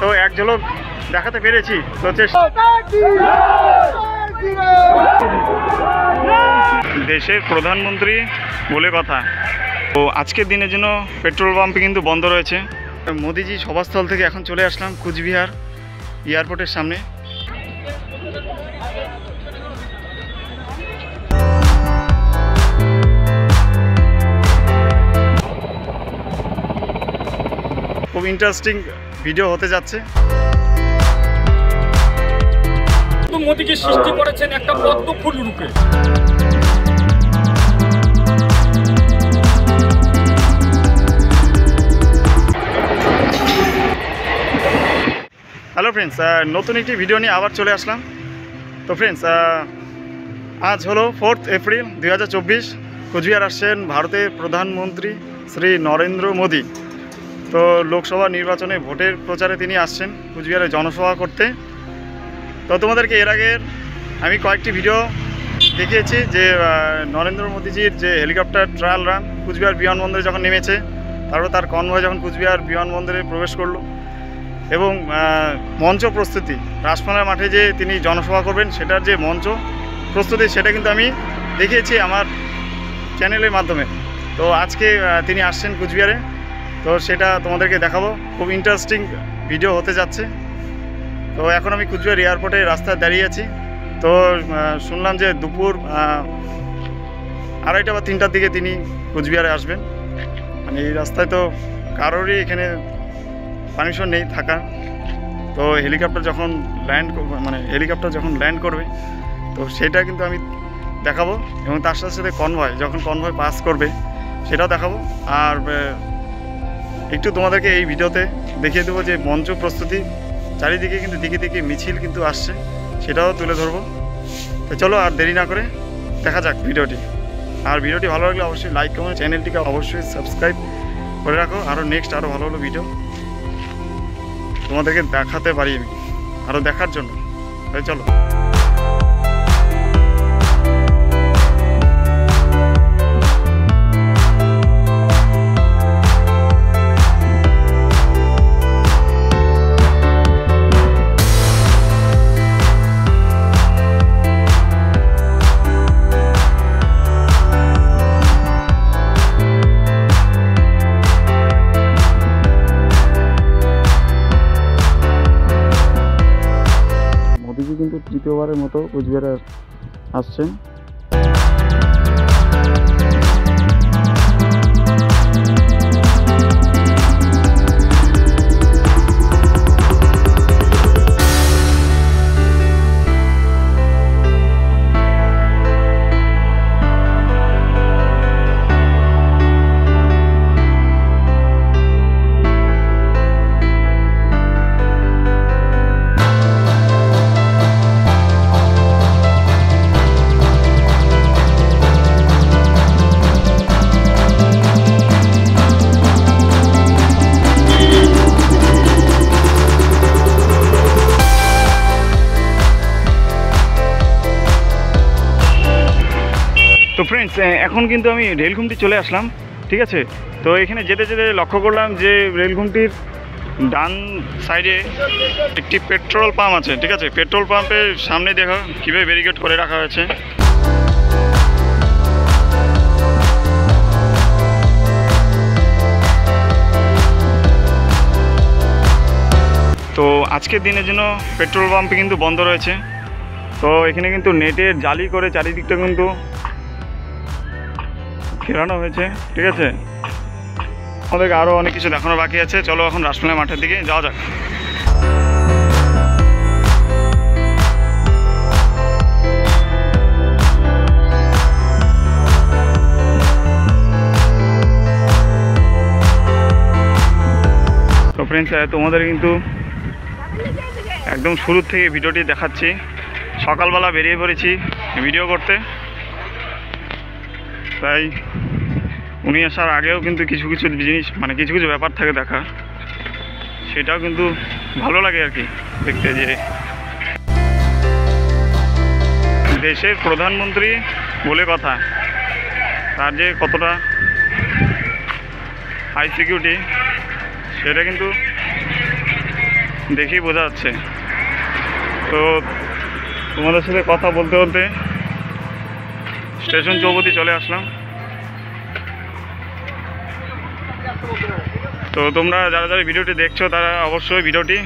তো এক ঝলক দেখাতে পেরেছি। তো দেশের প্রধানমন্ত্রী বলে কথা। তো আজকের দিনের জন্য পেট্রোল পাম্পে কিন্তু বন্ধ রয়েছে। মোদিজি সভাস্থল থেকে এখন চলে আসলাম কুচবিহার এয়ারপোর্টের সামনে। খুব ইন্টারেস্টিং ভিডিও হতে যাচ্ছে। মোদিজি সৃষ্টি করেছেন একটা পদ্ম ফুল রূপে। হ্যালো ফ্রেন্ডস, নতুন একটি ভিডিও নিয়ে আবার চলে আসলাম। তো ফ্রেন্ডস, আজ হলো 4 এপ্রিল 2024। কুচবিহার আসছেন ভারতের প্রধানমন্ত্রী শ্রী নরেন্দ্র মোদী। তো লোকসভা নির্বাচনে ভোটের প্রচারে তিনি আসছেন কুচবিহারে জনসভা করতে। তো তোমাদেরকে এর আগের আমি কয়েকটি ভিডিও দেখিয়েছি যে নরেন্দ্র মোদীজির যে হেলিকপ্টার ট্রায়াল রান কুচবিহার বিমানবন্দরে যখন নেমেছে, তারপর তার কনভয় যখন কুচবিহার বিমানবন্দরে প্রবেশ করলো, এবং মঞ্চ প্রস্তুতি রাসমেলা মাঠে যে তিনি জনসভা করবেন সেটার যে মঞ্চ প্রস্তুতি সেটা কিন্তু আমি দেখিয়েছি আমার চ্যানেলের মাধ্যমে। তো আজকে তিনি আসছেন কুচবিহারে, তো সেটা তোমাদেরকে দেখাবো। খুব ইন্টারেস্টিং ভিডিও হতে যাচ্ছে। তো এখন আমি কুচবিহার এয়ারপোর্টে রাস্তায় দাঁড়িয়ে আছি। তো শুনলাম যে দুপুর 2:30 বা 3টার দিকে তিনি কুচবিহারে আসবেন। মানে এই রাস্তায় তো কারোরই এখানে পারমিশন নেই থাকা। তো হেলিকপ্টার যখন ল্যান্ড করবে তো সেটা কিন্তু আমি দেখাবো, এবং তার সাথে সাথে কনভয় পাস করবে সেটাও দেখাবো। আর একটু তোমাদেরকে এই ভিডিওতে দেখিয়ে দেবো যে মঞ্চ প্রস্তুতি চারিদিকে কিন্তু দিকে মিছিল কিন্তু আসছে, সেটাও তুলে ধরবো। তো চলো আর দেরি না করে দেখা যাক ভিডিওটি। আর ভিডিওটি ভালো লাগলে অবশ্যই লাইক কমেন্ট, চ্যানেলটিকে অবশ্যই সাবস্ক্রাইব করে রাখো। আরও নেক্সট আরও ভালো ভালো ভিডিও তোমাদেরকে দেখাতে পারি আমি আরও দেখার জন্য। তাই চলো। মোদিজি কিন্তু তৃতীয়বারের মতো কুচবিহারে আসছেন। তো ফ্রেন্ডস, এখন কিন্তু আমি রেলঘুমটি চলে আসলাম, ঠিক আছে। তো এখানে যেতে যেতে লক্ষ্য করলাম যে রেলঘুমটির ডান সাইডে একটি পেট্রোল পাম্প আছে, ঠিক আছে। পেট্রোল পাম্পের সামনে দেখো কীভাবে ব্যারিকেড করে রাখা হয়েছে। তো আজকের দিনের জন্য পেট্রোল পাম্পে কিন্তু বন্ধ রয়েছে। তো এখানে কিন্তু নেটের জালি করে চারিদিকটা কিন্তু ঘেরানো হয়েছে, ঠিক আছে। আমাদেরকে আরও অনেক কিছু দেখানো বাকি আছে। চলো এখন রাসমেলা মাঠের দিকে যাওয়া যাক। তো ফ্রেন্ডস, তোমাদের কিন্তু একদম শুরু থেকে ভিডিওটি দেখাচ্ছি। সকালবেলা বেরিয়ে পড়েছি ভিডিও করতে, তাই উনি আসার আগেও কিন্তু কিছু কিছু জিনিস কিছু কিছু ব্যাপার থাকে দেখা, সেটাও কিন্তু ভালো লাগে আর কি দেখতে। যে দেশের প্রধানমন্ত্রী বলে কথা, তার যে কতটা হাই সিকিউরিটি সেটা কিন্তু দেখেই বোঝা যাচ্ছে। তো তোমাদের সাথে কথা বলতে বলতে স্টেশন চৌপতি চলে আসলাম। তো তোমরা যারা যারা ভিডিওটি দেখছো তারা অবশ্যই ভিডিওটি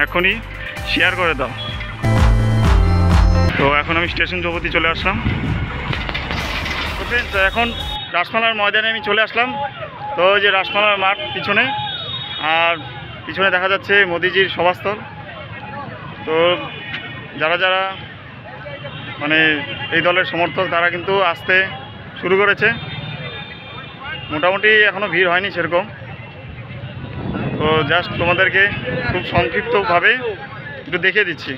এখনই শেয়ার করে দাও। তো এখন আমি স্টেশন চৌপতি চলে আসলাম। তো ফ্রেন্ডস, এখন রাসমালার ময়দানে আমি চলে আসলাম। তো ওই যে রাসমালার মাঠ পিছনে, আর পিছনে দেখা যাচ্ছে মোদিজির সভাস্থল। তো যারা যারা মানে এই দলের সমর্থক তারা কিন্তু আসতে শুরু করেছে। মোটামুটি এখনও ভিড় হয়নি সেরকম। তো জাস্ট তোমাদেরকে খুব সংক্ষিপ্তভাবে একটু দেখিয়ে দিচ্ছি।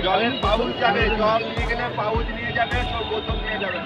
জলের পাউচ যাবে, জল নিয়ে গেলে পাউচ নিয়ে যাবে, সব বোতল নিয়ে যাবে।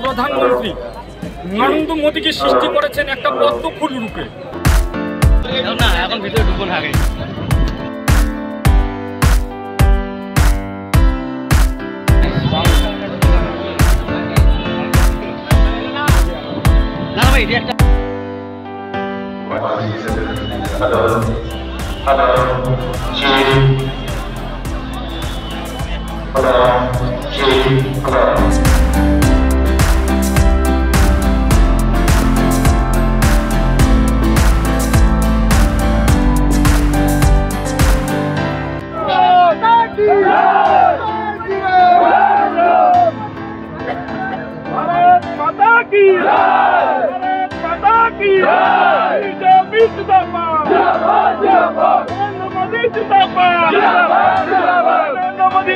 প্রধানমন্ত্রী নরেন্দ্র মোদীকে সৃষ্টি করেছেন একটা পদ্ম ফুল রূপে। না এখন ভিতরে ঢুকবো না আগে। না ভাই এটা একটা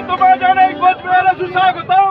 तुम्हारा जाने एक बहुत प्यारा सुस्वागतम।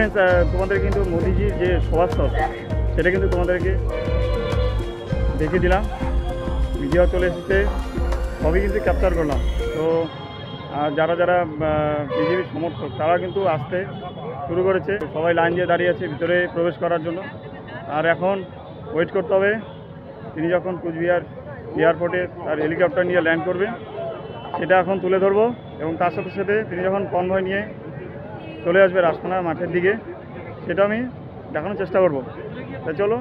ফ্রেন্ডস, তোমাদের কিন্তু মোদিজির যে সভাস্থল সেটা কিন্তু তোমাদেরকে দেখিয়ে দিলাম। ভিডিও চলে এসেছে, সবই কিন্তু ক্যাপচার করলাম। তো যারা যারা বিজেপির সমর্থক তারা কিন্তু আসতে শুরু করেছে, সবাই লাইন দিয়ে দাঁড়িয়ে আছে ভিতরে প্রবেশ করার জন্য। আর এখন ওয়েট করতে হবে তিনি যখন কুচবিহার এয়ারপোর্টে তার হেলিকপ্টার নিয়ে ল্যান্ড করবে, সেটা এখন তুলে ধরবো। এবং তার সাথে সাথে তিনি যখন কনভয় নিয়ে চলে আসবে রাজখানা মাঠের দিকে, সেটা আমি দেখানোর চেষ্টা করব। তাই চলো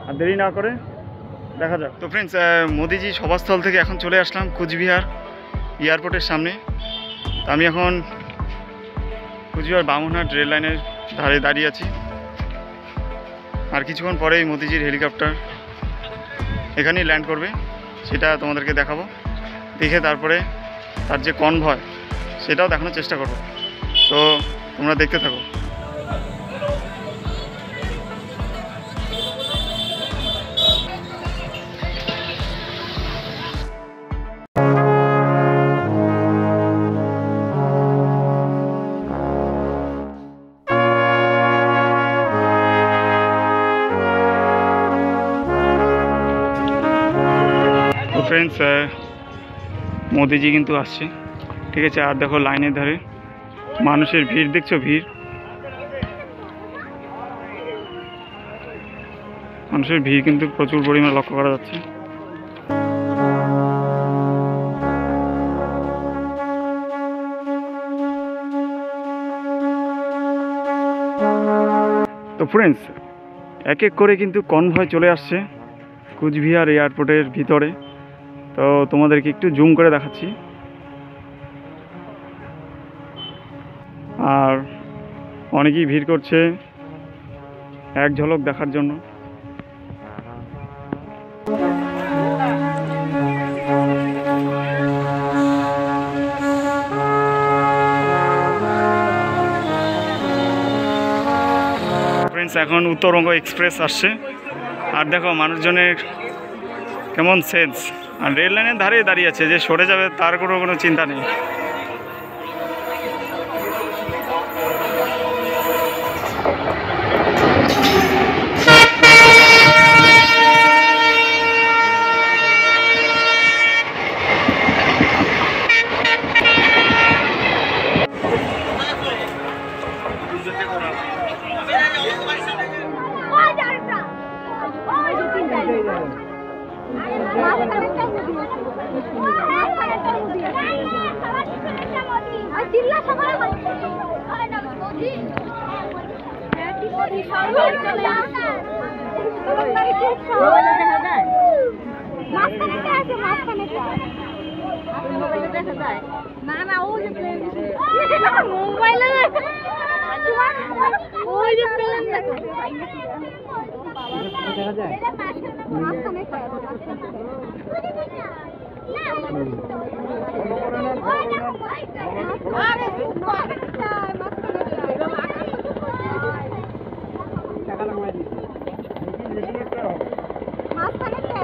আর দেরি না করে দেখা যাক। তো ফ্রেন্ডস, মোদিজি সভাস্থল থেকে এখন চলে আসলাম কুচবিহার এয়ারপোর্টের সামনে। তো আমি এখন কুচবিহার বামুনহাট রেল লাইনের ধারে দাঁড়িয়ে আছি। আর কিছুক্ষণ পরেই মোদিজির হেলিকপ্টার এখানেই ল্যান্ড করবে, সেটা তোমাদেরকে দেখাবো। দেখে তারপরে তার যে কনভয় সেটাও দেখানোর চেষ্টা করব। তো তোমরা দেখতে থাকো। তো ফ্রেন্ডস, মোদিজি কিন্তু আসছে, ঠিক আছে। আর দেখো লাইনের ধারে মানুষের ভিড়, দেখছো ভিড়, মানুষের ভিড় কিন্তু প্রচুর পরিমাণে লক্ষ্য করা যাচ্ছে। তো ফ্রেন্ডস, এক এক করে কিন্তু কনভয় চলে আসছে কুচবিহার এয়ারপোর্টের ভিতরে। তো তোমাদেরকে একটু জুম করে দেখাচ্ছি। আর অনেকেই ভিড় করছে এক ঝলক দেখার জন্য। ফ্রেন্ডস, এখন উত্তরবঙ্গ এক্সপ্রেস আসছে। আর দেখো মানুষজনের কেমন সেন্স। আর রেল লাইনের ধারে দাঁড়িয়ে আছে, যে সরে যাবে তার কোনো চিন্তা নেই। না না ও যে প্লেন মোবাইলে ওই যে প্লেন দেখো দেখা যায় মাঝখানে আরে টাকা লাগাই দিছি মাঝখানে আছে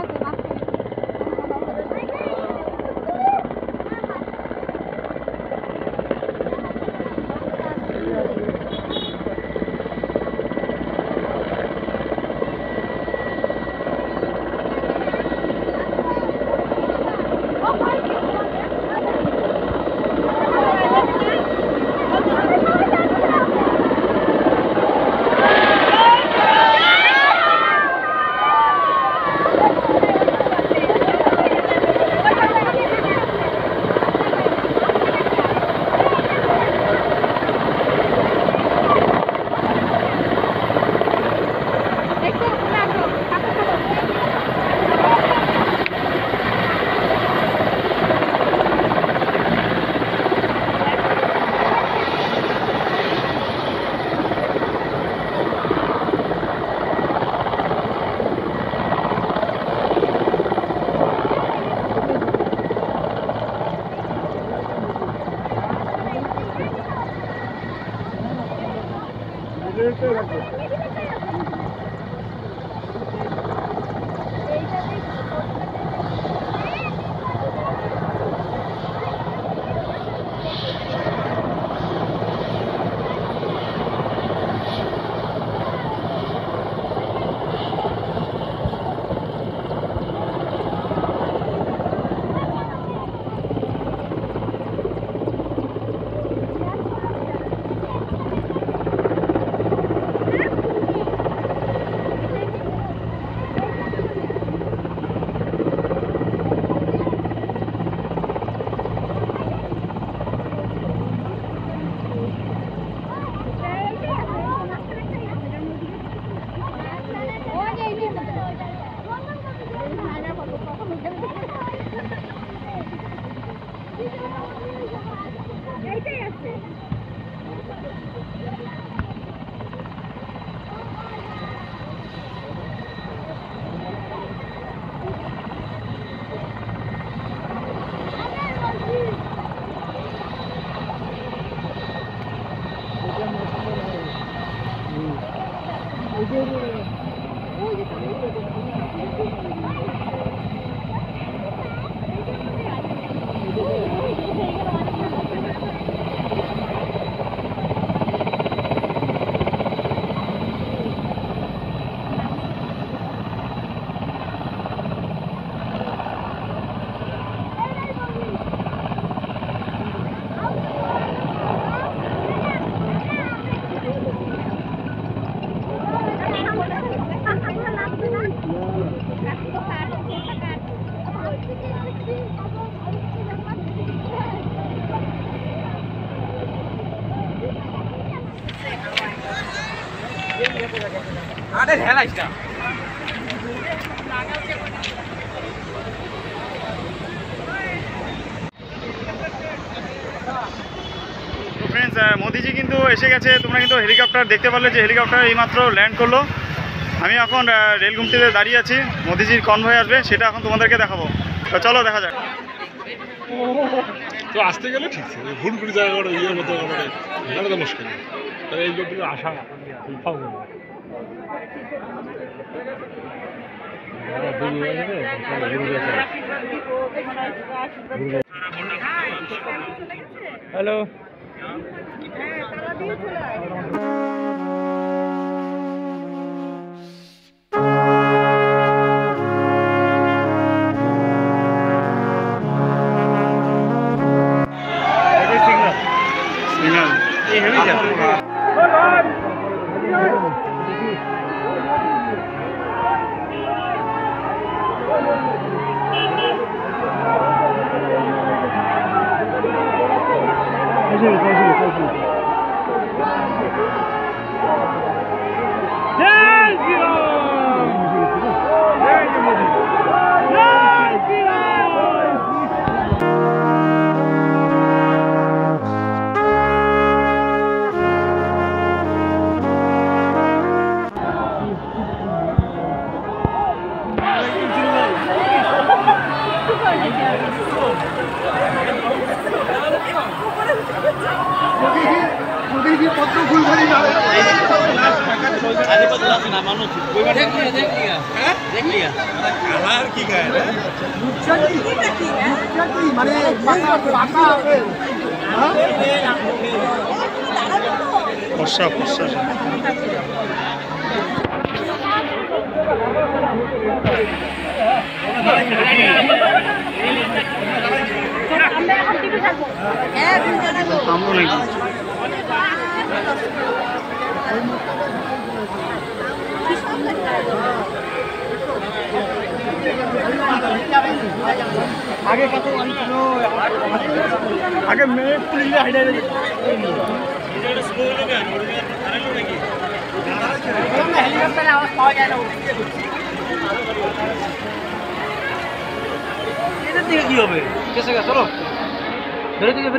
ফ্রেন্ডস, মোদিজি কিন্তু এসে গেছে। তোমরা কিন্তু হেলিকপ্টার দেখতে পারলে যে হেলিকপ্টার এইমাত্র ল্যান্ড করলো। আমি এখন রেলগুমটিতে দাঁড়িয়ে আছি, মোদিজির কনভয় আসবে, সেটা এখন তোমাদেরকে দেখাবো। তো চলো দেখা যাক। তো আসতে গেলে ঠিক আছে, ভুল করে জায়গা ইয়ের মতো এটা তো মুশকিল, তাই এই লোকগুলো আসা পাবো না। হ্যালো। বর্ষা বর্ষা আমরা নাকি आगे कत आगे मैं पुलिस हाइडा हेलिकप्टर आवाज पाওয়া যায় না এর দিকে কি হবে কেসে গা চলো বেরে দিকে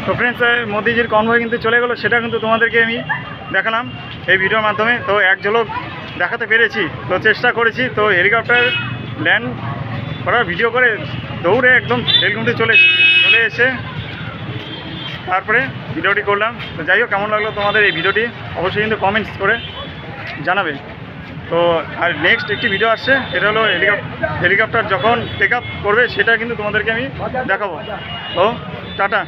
তো ফ্রেন্ডস, মোদিজির কনভয় কিন্তু চলে গেলো, সেটা কিন্তু তোমাদেরকে আমি দেখালাম এই ভিডিওর মাধ্যমে। তো এক ঝলক দেখাতে পেরেছি, তো চেষ্টা করেছি। তো হেলিকপ্টার ল্যান্ড করার ভিডিও করে দৌড়ে একদম রেলগুমটি চলে এসে তারপরে ভিডিওটি করলাম। তো যাই হোক, কেমন লাগলো তোমাদের এই ভিডিওটি অবশ্যই কিন্তু কমেন্টস করে জানাবে। তো আর নেক্সট একটি ভিডিও আসছে, সেটা হলো হেলিকপ্টার যখন টেক আপ করবে, সেটা কিন্তু তোমাদেরকে আমি দেখাবো। তো টাটা।